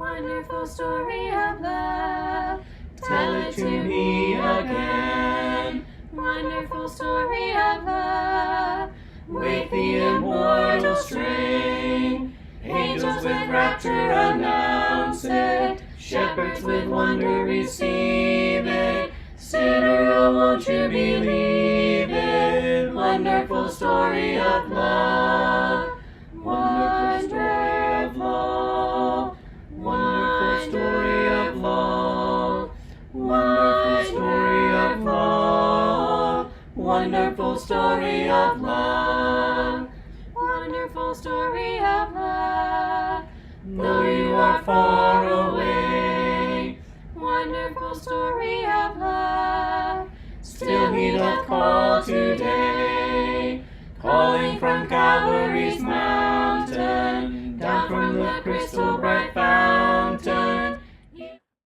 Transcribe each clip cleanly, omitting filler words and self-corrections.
wonderful story of love. Tell it to me again. Wonderful story of love. With the immortal strain, angels with rapture announce it. Shepherds with wonder receive it. Sinner, oh, won't you believe it? Wonderful story of love. Wonderful story of love. Wonderful story of love. Wonderful story of love. Wonderful story of love. Wonderful story of love. Though you are far away, wonderful story of love. Still he doth call today, calling from Calvary's mountain, down from the crystal bright fountain.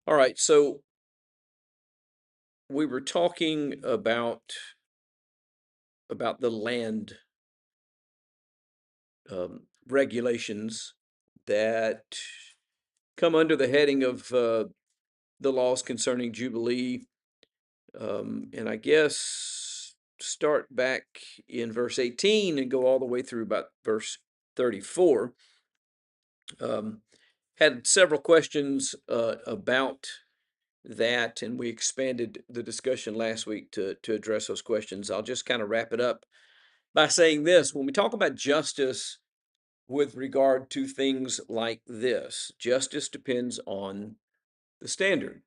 All right, so we were talking about the land regulations that come under the heading of the laws concerning Jubilee, and I guess start back in verse 18 and go all the way through about verse 34. Had several questions about that, and we expanded the discussion last week to address those questions. I'll just kind of wrap it up by saying this. When we talk about justice with regard to things like this, justice depends on the standard.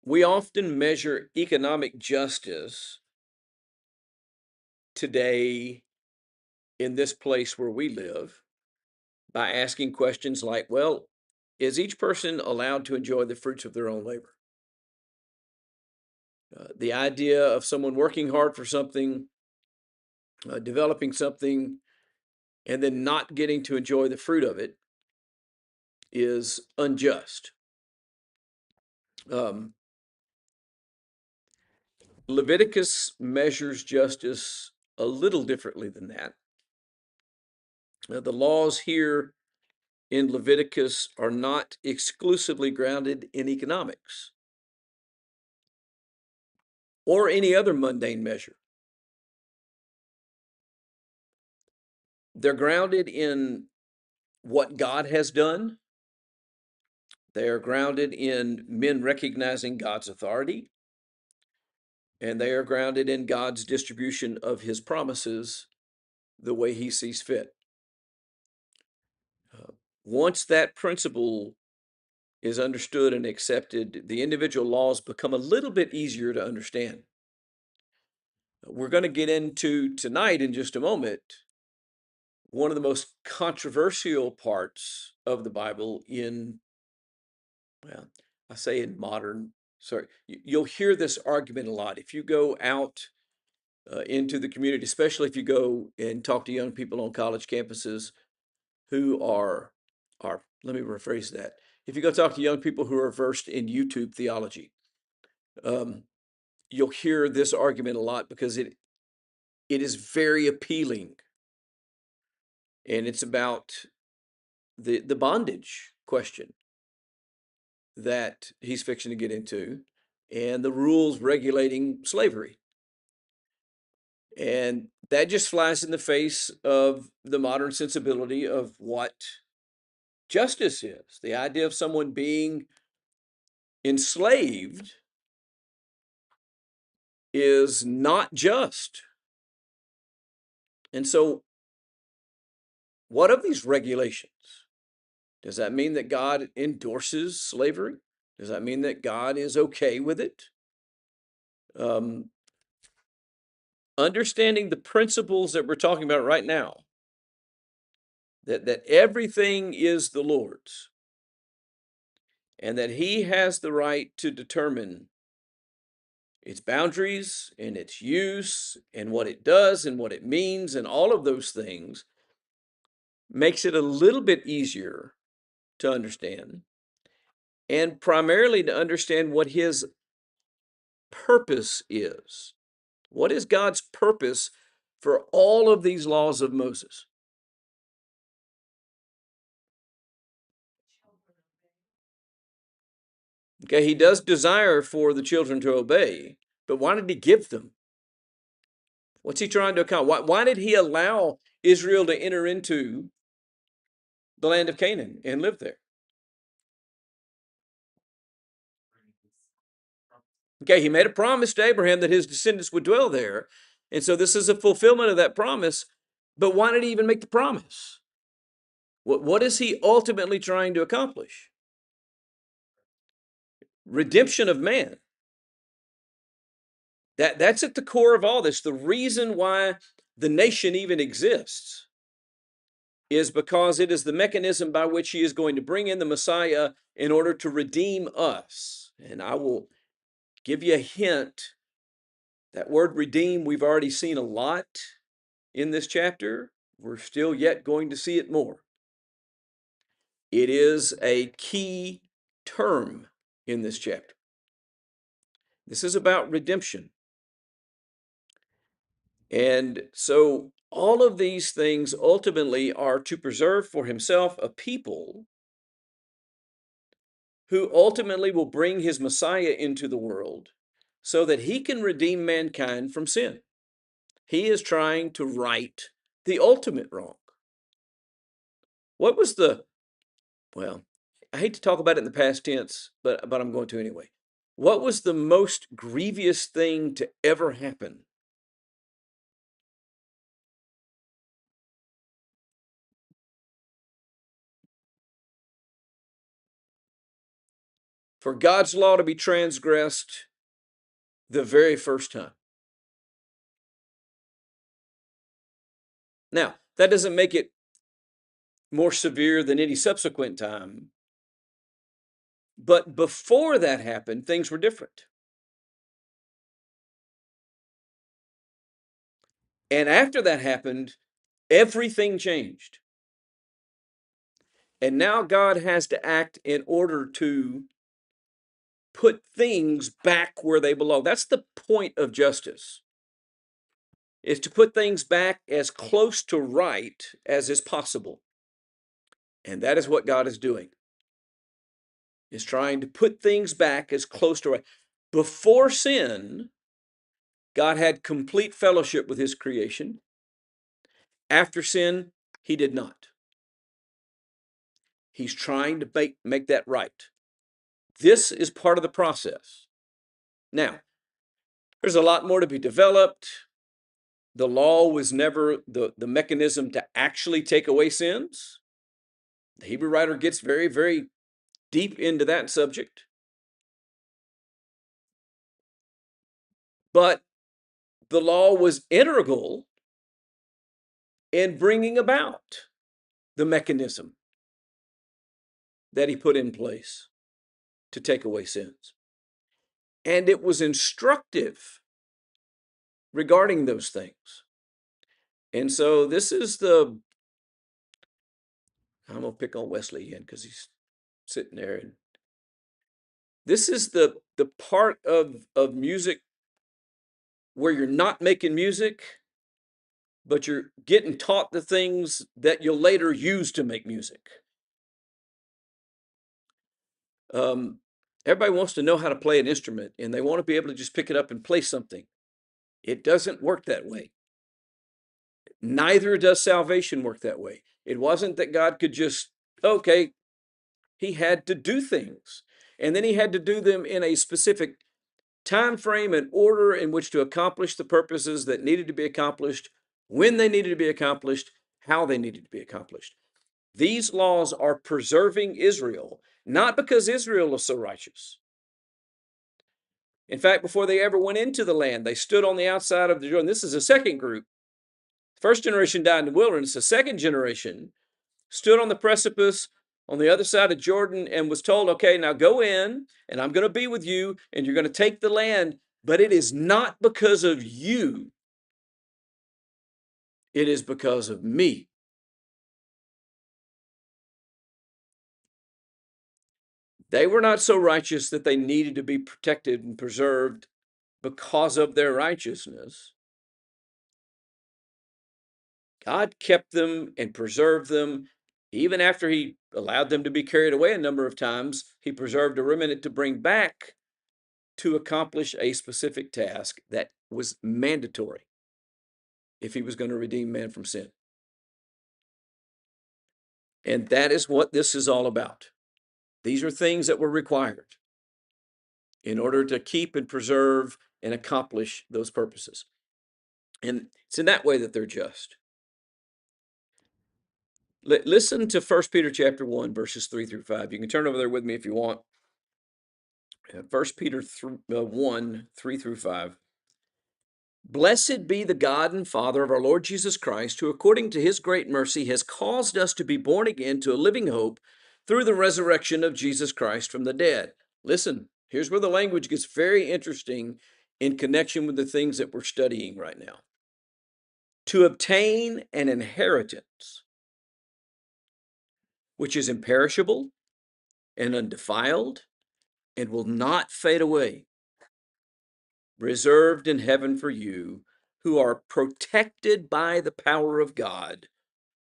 We often measure economic justice today in this place where we live by asking questions like, well, is each person allowed to enjoy the fruits of their own labor? The idea of someone working hard for something, developing something, and then not getting to enjoy the fruit of it is unjust. Leviticus measures justice a little differently than that. The laws here in Leviticus are not exclusively grounded in economics or any other mundane measure. They're grounded in what God has done. They are grounded in men recognizing God's authority, and they are grounded in God's distribution of his promises the way he sees fit. Once that principle is understood and accepted, the individual laws become a little bit easier to understand. We're going to get into tonight in just a moment one of the most controversial parts of the Bible in, well, I say in modern, you'll hear this argument a lot. If you go out into the community, especially if you go and talk to young people on college campuses who are, let me rephrase that. If you go talk to young people who are versed in YouTube theology, you'll hear this argument a lot because it is very appealing. And it's about the bondage question that he's fixing to get into and the rules regulating slavery. And that just flies in the face of the modern sensibility of what justice is. The idea of someone being enslaved is not just. And so, what of these regulations? Does that mean that God endorses slavery? Does that mean that God is okay with it? Understanding the principles that we're talking about right now, that everything is the Lord's, and that he has the right to determine its boundaries and its use and what it does and what it means and all of those things, makes it a little bit easier to understand, and primarily to understand what his purpose is. What is God's purpose for all of these laws of Moses? Okay, he does desire for the children to obey, but why did he give them? What's he trying to accomplish? Why did he allow Israel to enter into the land of Canaan and live there? Okay, he made a promise to Abraham that his descendants would dwell there. And so this is a fulfillment of that promise. But why did he even make the promise? What is he ultimately trying to accomplish? Redemption of man. That's at the core of all this. The reason why the nation even exists is because it is the mechanism by which he is going to bring in the Messiah in order to redeem us. And I will give you a hint. That word redeem, we've already seen a lot in this chapter. We're still yet going to see it more. It is a key term in this chapter. This is about redemption. And so all of these things ultimately are to preserve for himself a people who ultimately will bring his Messiah into the world so that he can redeem mankind from sin. He is trying to right the ultimate wrong. What was well, I hate to talk about it in the past tense, but I'm going to anyway. What was the most grievous thing to ever happen? For God's law to be transgressed the very first time. Now, that doesn't make it more severe than any subsequent time. But before that happened, things were different. And after that happened, everything changed. And now God has to act in order to put things back where they belong. That's the point of justice, is to put things back as close to right as is possible. And that is what God is doing, is trying to put things back as close to right. Before sin, God had complete fellowship with his creation. After sin, he did not. He's trying to make that right. This is part of the process. Now, there's a lot more to be developed. The law was never the mechanism to actually take away sins. The Hebrew writer gets very, very deep into that subject. But the law was integral in bringing about the mechanism that he put in place to take away sins. And it was instructive regarding those things. And so this is I'm going to pick on Wesley again because he's sitting there. And this is the part of music where you're not making music, but you're getting taught the things that you'll later use to make music. Everybody wants to know how to play an instrument, and they want to be able to just pick it up and play something. It doesn't work that way. Neither does salvation work that way. It wasn't that God could just, okay, he had to do things, and then he had to do them in a specific time frame and order in which to accomplish the purposes that needed to be accomplished, when they needed to be accomplished, how they needed to be accomplished. These laws are preserving Israel, not because Israel is so righteous. In fact, before they ever went into the land, they stood on the outside of the Jordan. This is a second group. First generation died in the wilderness. The second generation stood on the precipice on the other side of Jordan and was told, okay, now go in and I'm going to be with you and you're going to take the land, but it is not because of you. It is because of me. They were not so righteous that they needed to be protected and preserved because of their righteousness. God kept them and preserved them Even after he allowed them to be carried away a number of times, he preserved a remnant to bring back to accomplish a specific task that was mandatory if he was going to redeem man from sin. And that is what this is all about. These are things that were required in order to keep and preserve and accomplish those purposes. And it's in that way that they're just. Listen to 1 Peter chapter 1, verses 3 through 5. You can turn over there with me if you want. 1 Peter 1, 3 through 5. Blessed be the God and Father of our Lord Jesus Christ, who according to his great mercy has caused us to be born again to a living hope through the resurrection of Jesus Christ from the dead. Listen, here's where the language gets very interesting in connection with the things that we're studying right now. To obtain an inheritance which is imperishable and undefiled and will not fade away, reserved in heaven for you, who are protected by the power of God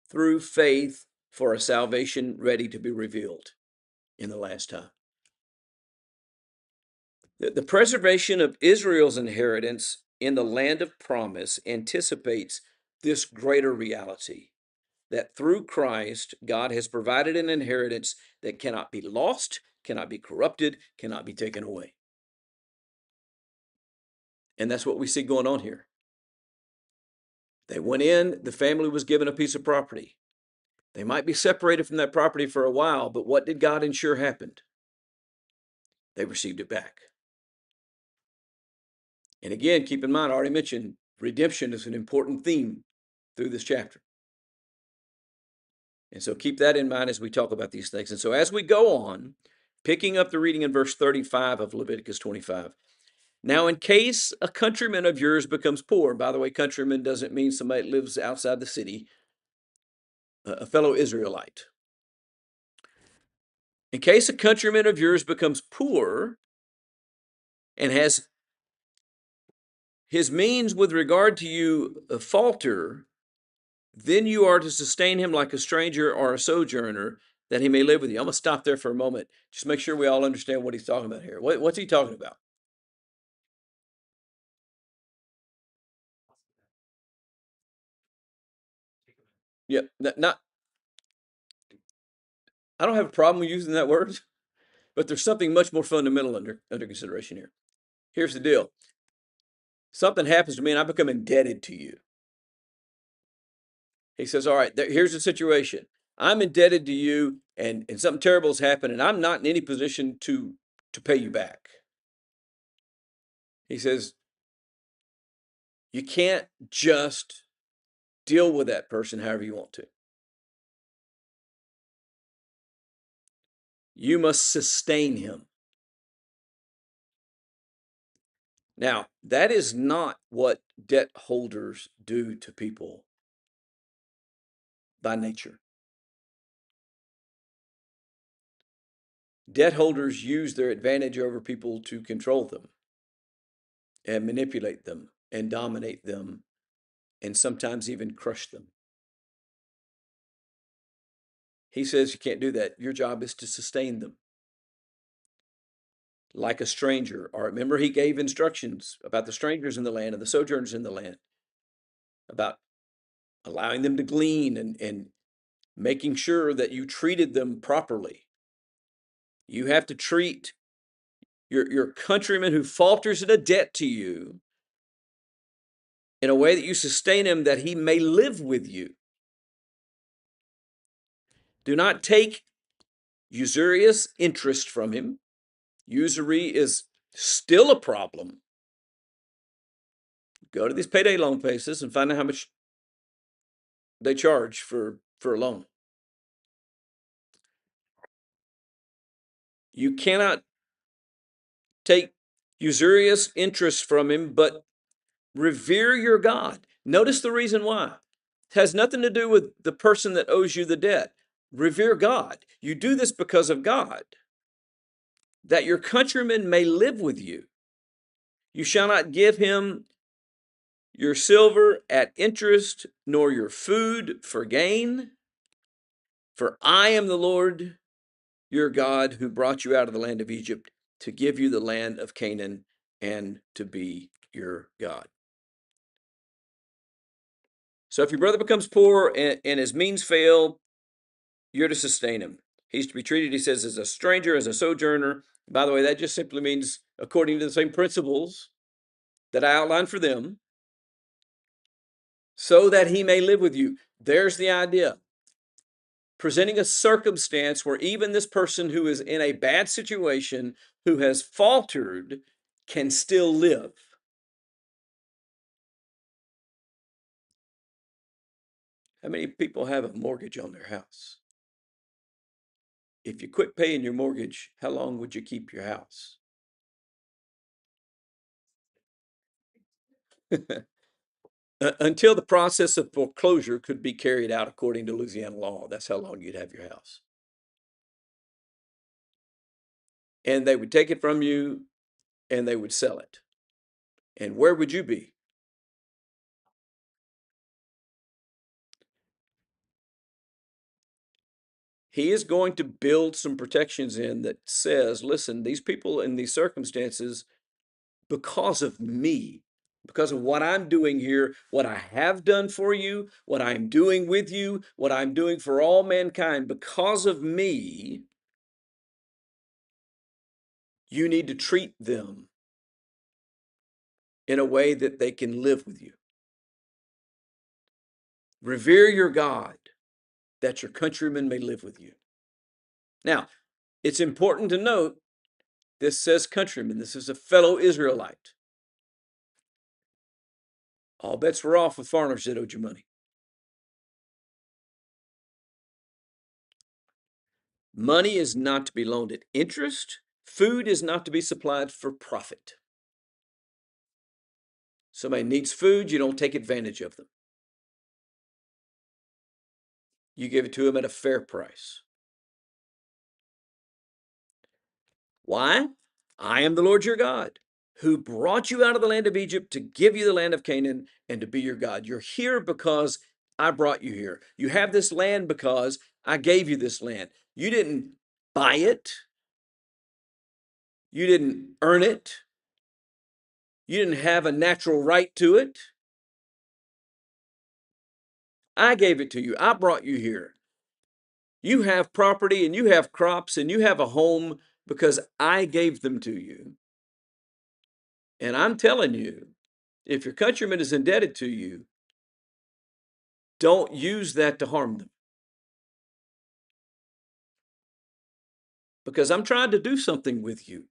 through faith for a salvation ready to be revealed in the last time. The preservation of Israel's inheritance in the land of promise anticipates this greater reality, that through Christ, God has provided an inheritance that cannot be lost, cannot be corrupted, cannot be taken away. And that's what we see going on here. They went in, the family was given a piece of property. They might be separated from that property for a while, but what did God ensure happened? They received it back. And again, keep in mind, I already mentioned redemption is an important theme through this chapter. And so keep that in mind as we talk about these things. And so as we go on, picking up the reading in verse 35 of Leviticus 25. Now, in case a countryman of yours becomes poor, by the way, countryman doesn't mean somebody that lives outside the city, a fellow Israelite. In case a countryman of yours becomes poor and has his means with regard to you falter, then you are to sustain him like a stranger or a sojourner, that he may live with you. I'm going to stop there for a moment. Just make sure we all understand what he's talking about here. What's he talking about? Yeah, not. I don't have a problem with using that word, but there's something much more fundamental under consideration here. Here's the deal. Something happens to me and I become indebted to you. He says, all right, here's the situation. I'm indebted to you and something terrible has happened and I'm not in any position to pay you back. He says, you can't just deal with that person however you want to. You must sustain him. Now, that is not what debt holders do to people by nature. Debt holders use their advantage over people to control them and manipulate them and dominate them and sometimes even crush them. He says you can't do that. Your job is to sustain them like a stranger. Or remember, he gave instructions about the strangers in the land and the sojourners in the land, about allowing them to glean and making sure that you treated them properly. You have to treat your countryman who falters in a debt to you in a way that you sustain him, that he may live with you. Do not take usurious interest from him. Usury is still a problem. Go to these payday loan places and find out how much they charge for a loan. You cannot take usurious interest from him, but revere your God. Notice the reason why. It has nothing to do with the person that owes you the debt. Revere God. You do this because of God, that your countrymen may live with you. You shall not give him your silver at interest, nor your food for gain. For I am the Lord your God who brought you out of the land of Egypt to give you the land of Canaan and to be your God. So if your brother becomes poor and his means fail, you're to sustain him. He's to be treated, he says, as a stranger, as a sojourner. By the way, that just simply means according to the same principles that I outlined for them, so that he may live with you. There's the idea. Presenting a circumstance where even this person who is in a bad situation, who has faltered, can still live. How many people have a mortgage on their house? If you quit paying your mortgage, how long would you keep your house? Until the process of foreclosure could be carried out according to Louisiana law. That's how long you'd have your house. And they would take it from you and they would sell it. And where would you be? He is going to build some protections in that says, listen, these people in these circumstances, because of me, because of what I'm doing here, what I have done for you, what I'm doing with you, what I'm doing for all mankind, because of me, you need to treat them in a way that they can live with you. Revere your God, that your countrymen may live with you. Now, it's important to note this says countrymen. This is a fellow Israelite. All bets were off with foreigners that owed you money. Money is not to be loaned at interest. Food is not to be supplied for profit. Somebody needs food, you don't take advantage of them. You give it to them at a fair price. Why? I am the Lord your God, who brought you out of the land of Egypt to give you the land of Canaan and to be your God. You're here because I brought you here. You have this land because I gave you this land. You didn't buy it. You didn't earn it. You didn't have a natural right to it. I gave it to you. I brought you here. You have property and you have crops and you have a home because I gave them to you. And I'm telling you, if your countryman is indebted to you, don't use that to harm them. Because I'm trying to do something with you.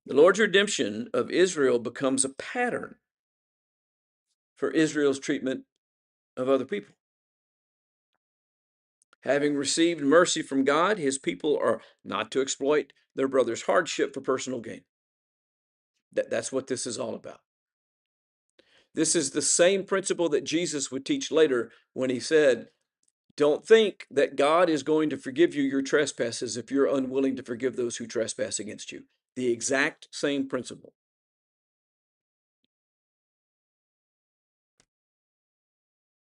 The Lord's redemption of Israel becomes a pattern for Israel's treatment of other people. Having received mercy from God, his people are not to exploit their brother's hardship for personal gain. That's what this is all about. This is the same principle that Jesus would teach later when he said, don't think that God is going to forgive you your trespasses if you're unwilling to forgive those who trespass against you. The exact same principle.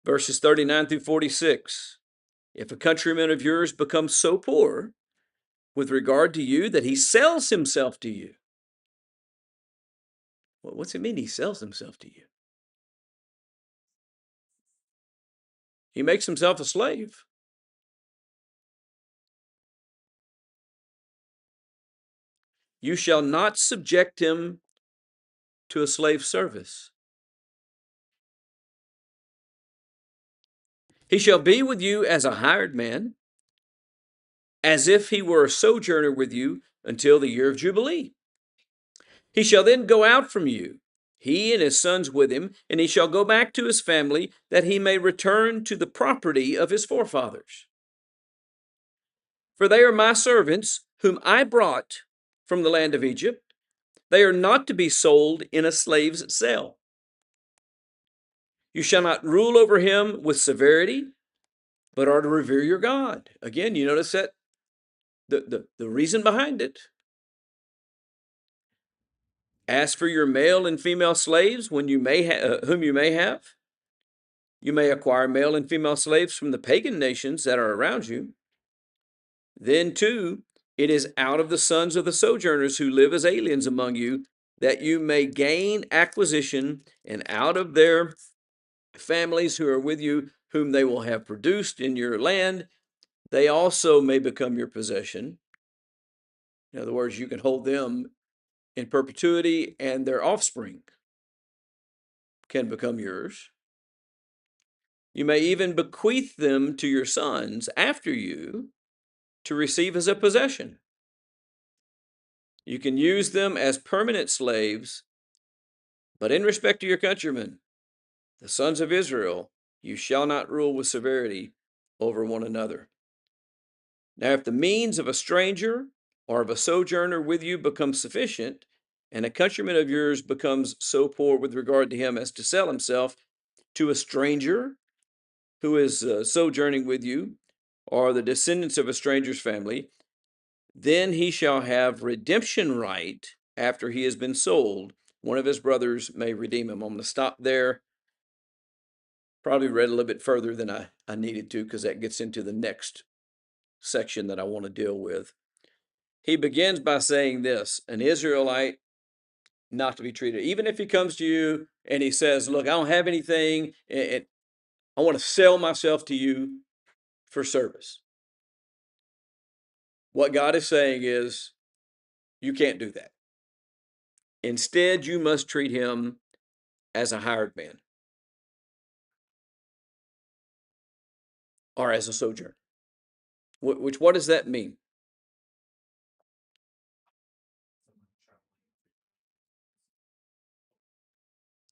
Verses 39 through 46. If a countryman of yours becomes so poor with regard to you that he sells himself to you. Well, what's it mean he sells himself to you? He makes himself a slave. You shall not subject him to a slave service. He shall be with you as a hired man, as if he were a sojourner with you until the year of Jubilee. He shall then go out from you, he and his sons with him, and he shall go back to his family, that he may return to the property of his forefathers. For they are my servants, whom I brought from the land of Egypt. They are not to be sold in a slave's cell. You shall not rule over him with severity, but are to revere your God. Again, you notice that the reason behind it. As for your male and female slaves, whom you may have, You may acquire male and female slaves from the pagan nations that are around you. Then, too, it is out of the sons of the sojourners who live as aliens among you that you may gain acquisition, and out of their families who are with you, whom they will have produced in your land, they also may become your possession. In other words, you can hold them in perpetuity, and their offspring can become yours. You may even bequeath them to your sons after you to receive as a possession. You can use them as permanent slaves, but in respect to your countrymen, the sons of Israel, you shall not rule with severity over one another. Now, if the means of a stranger or of a sojourner with you becomes sufficient, and a countryman of yours becomes so poor with regard to him as to sell himself to a stranger who is sojourning with you, or the descendants of a stranger's family, then he shall have redemption right after he has been sold. One of his brothers may redeem him. I'm going to stop there. Probably read a little bit further than I needed to, because that gets into the next section that I want to deal with. He begins by saying this: an Israelite not to be treated, even if he comes to you and he says, look, I don't have anything, and I want to sell myself to you for service. What God is saying is, you can't do that. Instead, you must treat him as a hired man or as a sojourner. What does that mean?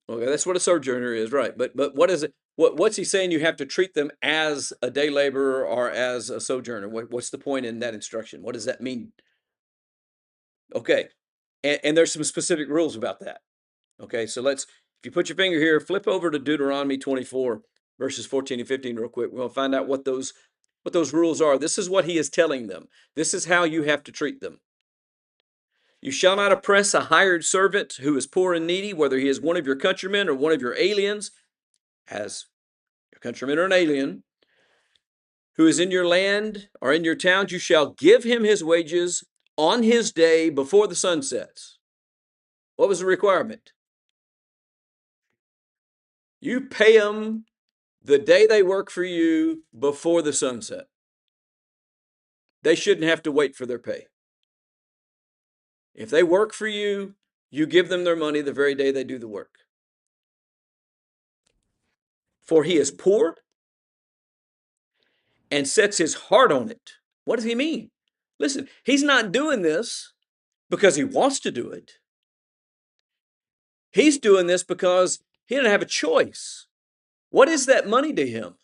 Okay, that's what a sojourner is, right? But what is it? What's he saying? You have to treat them as a day laborer or as a sojourner. What's the point in that instruction? What does that mean? Okay, and there's some specific rules about that. Okay, so if you put your finger here, flip over to Deuteronomy 24, verses 14 and 15 real quick. We're going to find out what those rules are. This is what he is telling them. This is how you have to treat them. You shall not oppress a hired servant who is poor and needy, whether he is one of your countrymen or one of your aliens, as your countryman or an alien, who is in your land or in your towns. You shall give him his wages on his day before the sun sets. What was the requirement? You pay them the day they work for you before the sunset. They shouldn't have to wait for their pay. If they work for you, you give them their money the very day they do the work. For he is poor and sets his heart on it. What does he mean? Listen, he's not doing this because he wants to do it. He's doing this because he didn't have a choice. What is that money to him?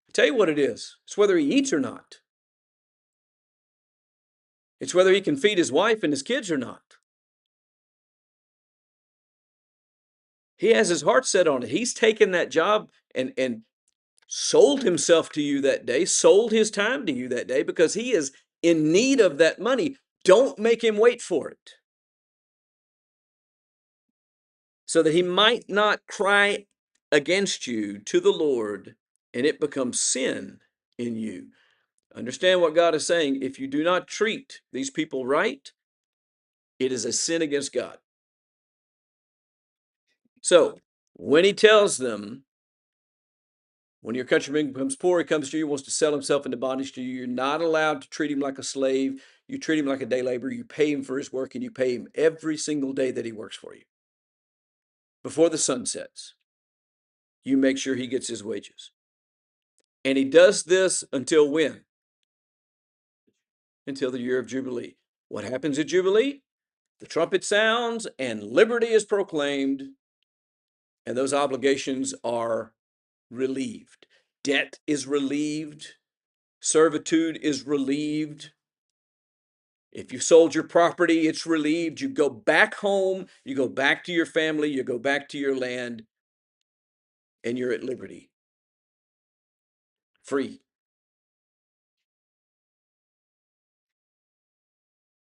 I tell you what it is. It's whether he eats or not. It's whether he can feed his wife and his kids or not. He has his heart set on it. He's taken that job and sold himself to you that day, sold his time to you that day because he is in need of that money. Don't make him wait for it, so that he might not cry against you to the Lord and it becomes sin in you. Understand what God is saying. If you do not treat these people right, it is a sin against God. So when he tells them, when your countryman becomes poor, he comes to you, wants to sell himself into bondage to you, you're not allowed to treat him like a slave. You treat him like a day laborer. You pay him for his work, and you pay him every single day that he works for you. Before the sun sets, you make sure he gets his wages. And he does this until when? Until the year of Jubilee. What happens at Jubilee? The trumpet sounds and liberty is proclaimed, and those obligations are relieved. Debt is relieved. Servitude is relieved. If you sold your property, it's relieved. You go back home, you go back to your family, you go back to your land, and you're at liberty. Free.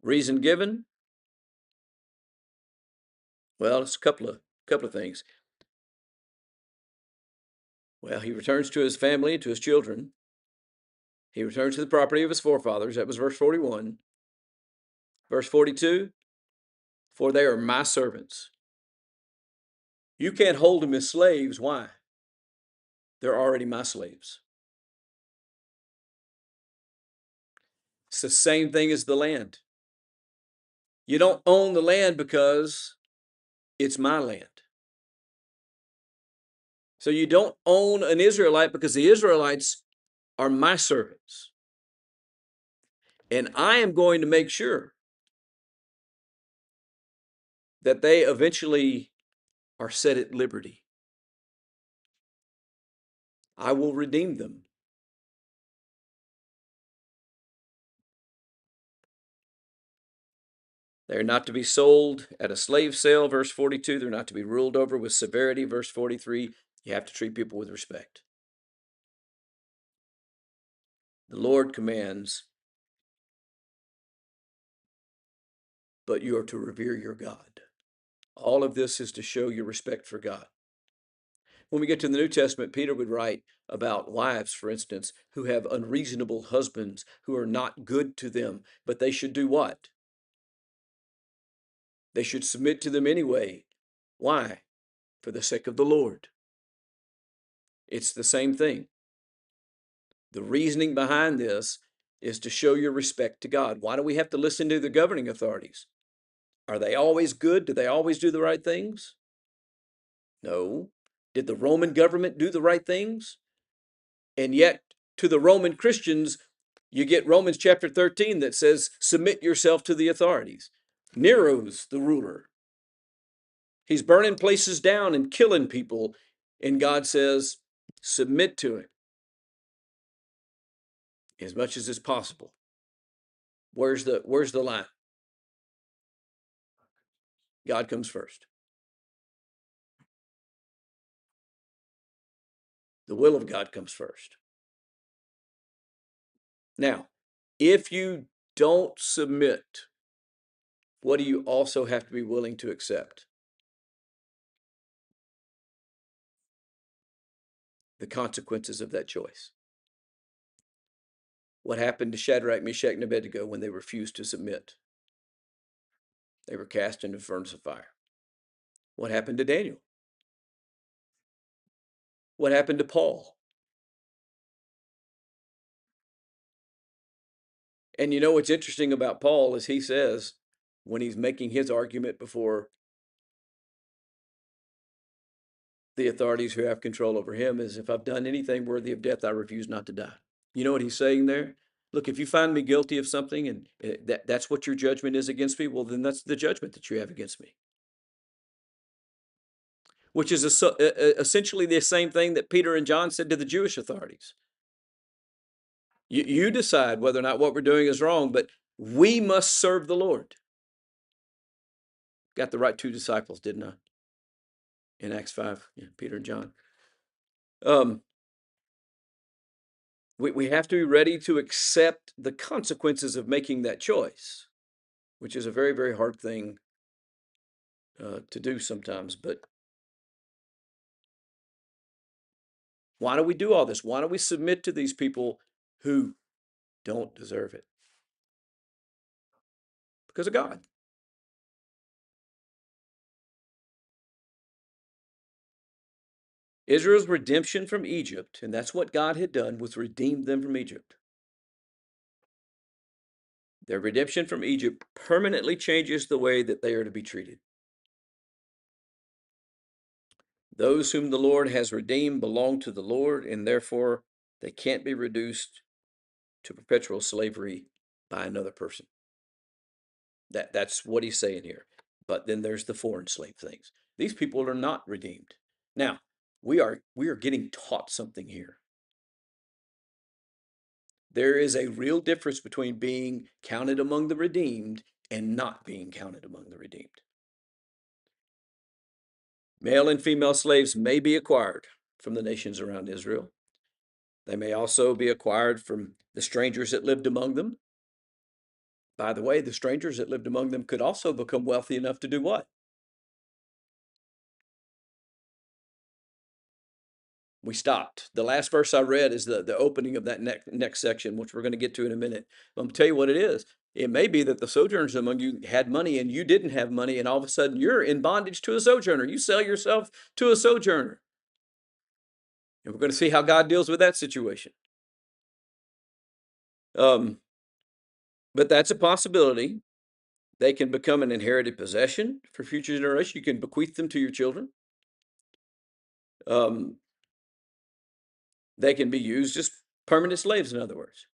Reason given? Well, it's a couple of things. Well, he returns to his family, to his children. He returns to the property of his forefathers. That was verse 41. Verse 42, for they are my servants. You can't hold them as slaves. Why? They're already my slaves. It's the same thing as the land. You don't own the land because it's my land. So you don't own an Israelite because the Israelites are my servants. And I am going to make sure that they eventually are set at liberty. I will redeem them. They're not to be sold at a slave sale, verse 42. They're not to be ruled over with severity, verse 43. You have to treat people with respect. The Lord commands, but you are to revere your God. All of this is to show your respect for God. When we get to the New Testament, Peter would write about wives, for instance, who have unreasonable husbands who are not good to them, but they should do what? They should submit to them anyway. Why? For the sake of the Lord. It's the same thing. The reasoning behind this is to show your respect to God. Why do we have to listen to the governing authorities? Are they always good? Do they always do the right things? No. Did the Roman government do the right things? And yet, to the Roman Christians, you get Romans chapter 13 that says, submit yourself to the authorities. Nero's the ruler. He's burning places down and killing people. And God says, submit to him as much as is possible. Where's the line? God comes first. The will of God comes first. Now, if you don't submit, what do you also have to be willing to accept? The consequences of that choice. What happened to Shadrach, Meshach, and Abednego when they refused to submit? They were cast into the furnace of fire. What happened to Daniel? What happened to Paul? And you know what's interesting about Paul is he says, when he's making his argument before the authorities who have control over him, is if I've done anything worthy of death, I refuse not to die. You know what he's saying there? Look, if you find me guilty of something and that's what your judgment is against me, well, then that's the judgment that you have against me. Which is essentially the same thing that Peter and John said to the Jewish authorities. You decide whether or not what we're doing is wrong, but we must serve the Lord. Got the right two disciples, didn't I? In Acts 5, yeah, Peter and John. We have to be ready to accept the consequences of making that choice, which is a very, very hard thing to do sometimes. But why do we do all this? Why do we submit to these people who don't deserve it? Because of God. Israel's redemption from Egypt, and that's what God had done, was redeemed them from Egypt. Their redemption from Egypt permanently changes the way that they are to be treated. Those whom the Lord has redeemed belong to the Lord, and therefore they can't be reduced to perpetual slavery by another person. That's what he's saying here. But then there's the foreign slave things. These people are not redeemed. Now, we are getting taught something here. There is a real difference between being counted among the redeemed and not being counted among the redeemed. Male and female slaves may be acquired from the nations around Israel. They may also be acquired from the strangers that lived among them. By the way, the strangers that lived among them could also become wealthy enough to do what? we stopped. The last verse I read is the opening of that next section, which we're going to get to in a minute. I'm going to tell you what it is. It may be that the sojourners among you had money and you didn't have money, and all of a sudden you're in bondage to a sojourner. You sell yourself to a sojourner. And we're going to see how God deals with that situation. But that's a possibility. They can become an inherited possession for future generations. You can bequeath them to your children. They can be used as permanent slaves, in other words.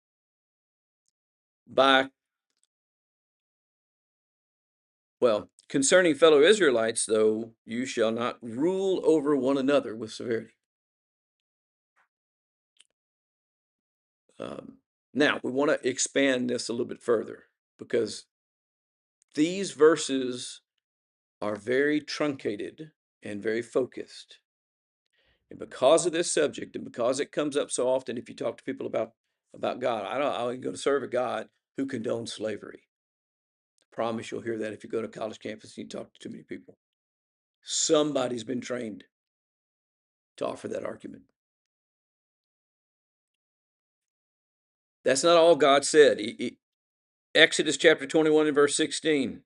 Concerning fellow Israelites, though, you shall not rule over one another with severity. Now, we want to expand this a little bit further because these verses are very truncated and very focused. And because of this subject, and because it comes up so often, if you talk to people about God, I'm going to serve a God who condones slavery. I promise you'll hear that if you go to college campus and you talk to too many people. Somebody's been trained to offer that argument. That's not all God said. Exodus chapter 21 and verse 16.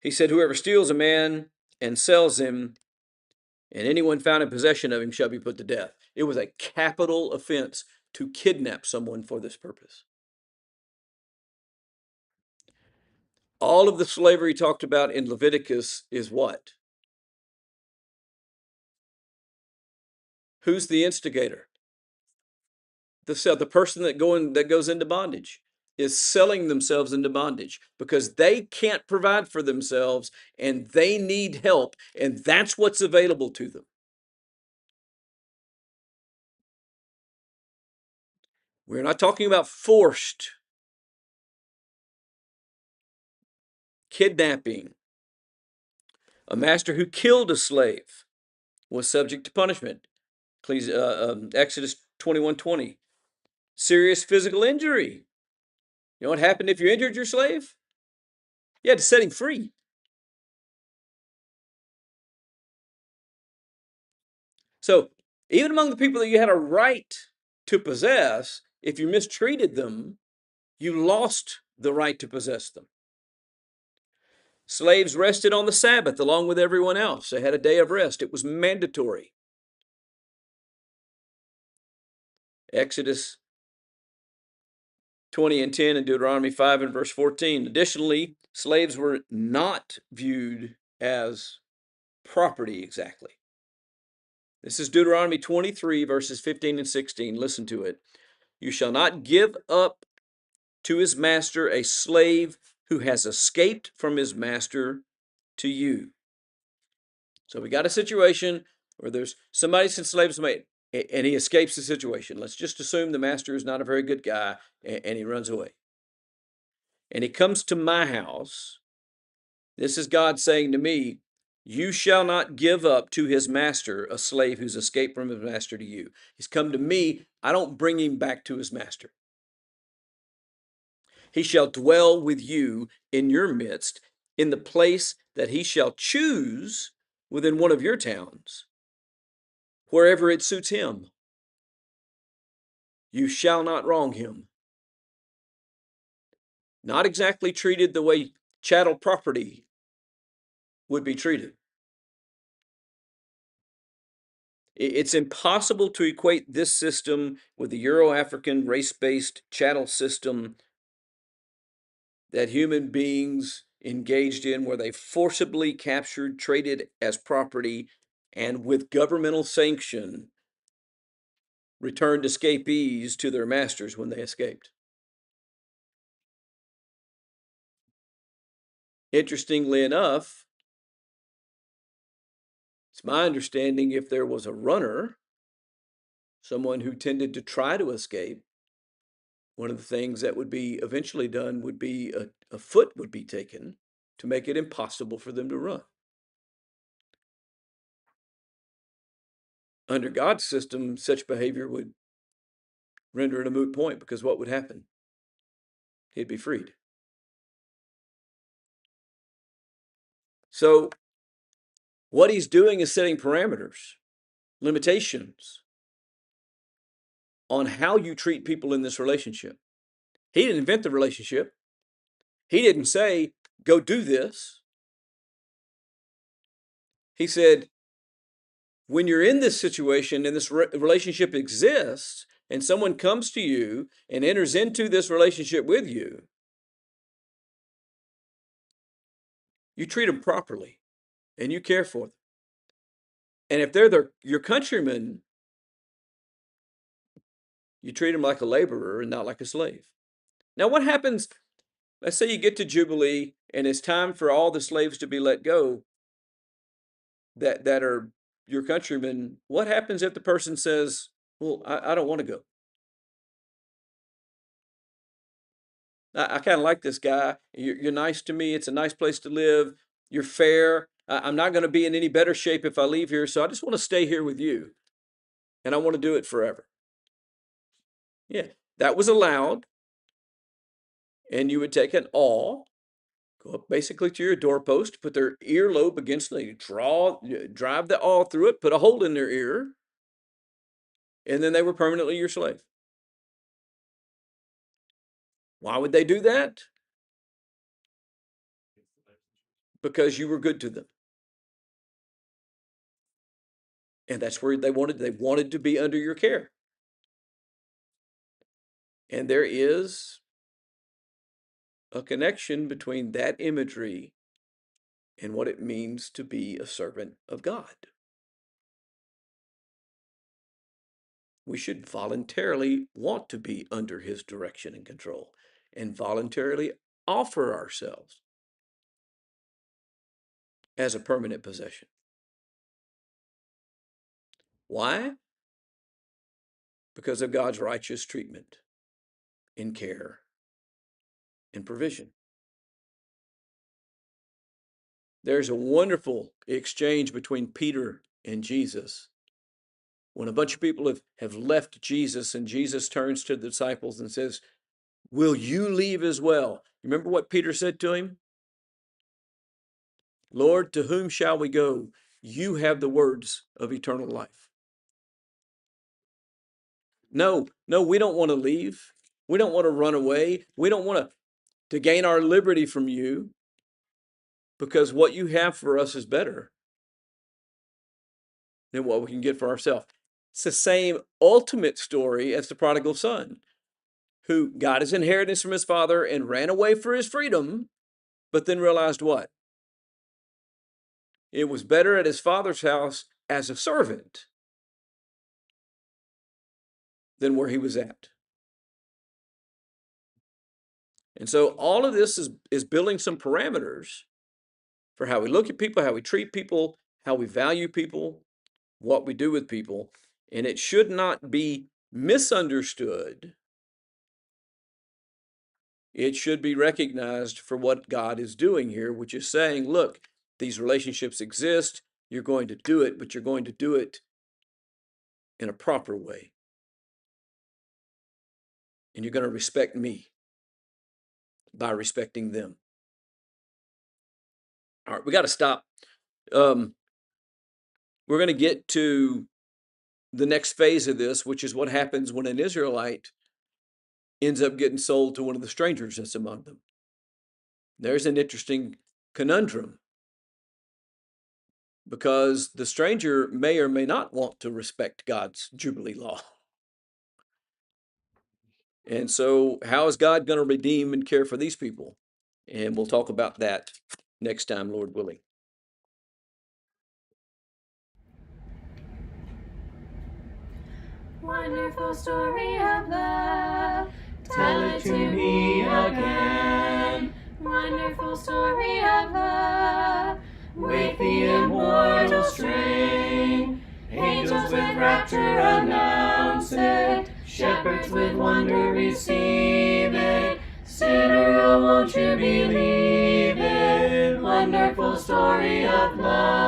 He said, whoever steals a man and sells him, and anyone found in possession of him shall be put to death. It was a capital offense to kidnap someone for this purpose. All of the slavery talked about in Leviticus is what? Who's the instigator? The person that goes into bondage is selling themselves into bondage because they can't provide for themselves and they need help, and that's what's available to them. We're not talking about forced kidnapping. A master who killed a slave was subject to punishment. Please, Exodus 21:20. Serious physical injury. You know what happened if you injured your slave? You had to set him free. So even among the people that you had a right to possess, if you mistreated them, you lost the right to possess them. Slaves rested on the Sabbath along with everyone else. They had a day of rest. It was mandatory. Exodus 20 and 10 and Deuteronomy 5 and verse 14. Additionally, slaves were not viewed as property exactly. This is Deuteronomy 23 verses 15 and 16. Listen to it. You shall not give up to his master a slave who has escaped from his master to you. So we got a situation where there's somebody's enslaved somebody and he escapes the situation. Let's just assume the master is not a very good guy and he runs away. And he comes to my house. This is God saying to me, you shall not give up to his master a slave who's escaped from his master to you. He's come to me. I don't bring him back to his master. He shall dwell with you in your midst, in the place that he shall choose within one of your towns, wherever it suits him. You shall not wrong him. Not exactly treated the way chattel property would be treated. It's impossible to equate this system with the Euro-African race-based chattel system that human beings engaged in, where they forcibly captured, traded as property, and with governmental sanction returned escapees to their masters when they escaped. Interestingly enough, it's my understanding if there was a runner, someone who tended to try to escape, one of the things that would be eventually done would be a foot would be taken to make it impossible for them to run. Under God's system, such behavior would render it a moot point because what would happen? He'd be freed. So what he's doing is setting parameters. limitations on how you treat people in this relationship. He didn't invent the relationship. He didn't say, go do this. He said, when you're in this situation and this relationship exists, and someone comes to you and enters into this relationship with you, you treat them properly and you care for them. And if they're your countrymen, you treat them like a laborer and not like a slave. Now, what happens? Let's say you get to Jubilee and it's time for all the slaves to be let go that are your countrymen. What happens if the person says, well, I don't want to go? I kind of like this guy. You're nice to me. It's a nice place to live. You're fair. I'm not going to be in any better shape if I leave here. So I just want to stay here with you. And I want to do it forever. Yeah, that was allowed. And you would take an awl, go up basically to your doorpost, put their earlobe against it, drive the awl through it, put a hole in their ear, and then they were permanently your slave. Why would they do that? Because you were good to them. And that's where they wanted to be under your care. And there is a connection between that imagery and what it means to be a servant of God. We should voluntarily want to be under his direction and control and voluntarily offer ourselves as a permanent possession. Why? Because of God's righteous treatment and care and provision. There's a wonderful exchange between Peter and Jesus. When a bunch of people have left Jesus and Jesus turns to the disciples and says, will you leave as well? Remember what Peter said to him? Lord, to whom shall we go? You have the words of eternal life. No, we don't want to leave. We don't want to run away. We don't want to gain our liberty from you, because what you have for us is better than what we can get for ourselves. It's the same ultimate story as the prodigal son, who got his inheritance from his father and ran away for his freedom, but then realized what? It was better at his father's house as a servant than where he was at. And so all of this is building some parameters for how we look at people, how we treat people, how we value people, what we do with people. And it should not be misunderstood. It should be recognized for what God is doing here, which is saying, look, these relationships exist. You're going to do it, but you're going to do it in a proper way. And you're going to respect me by respecting them. All right, we got to stop. We're going to get to the next phase of this, which is what happens when an Israelite ends up getting sold to one of the strangers that's among them. There's an interesting conundrum, because the stranger may or may not want to respect God's Jubilee law. And so how is God going to redeem and care for these people? And we'll talk about that next time, Lord willing. Wonderful story of love, tell it to me again. Wonderful story of love, with the immortal strain. Angels with rapture announce it, shepherds with wonder receive it. Sinner, oh, won't you believe it? Wonderful story of love.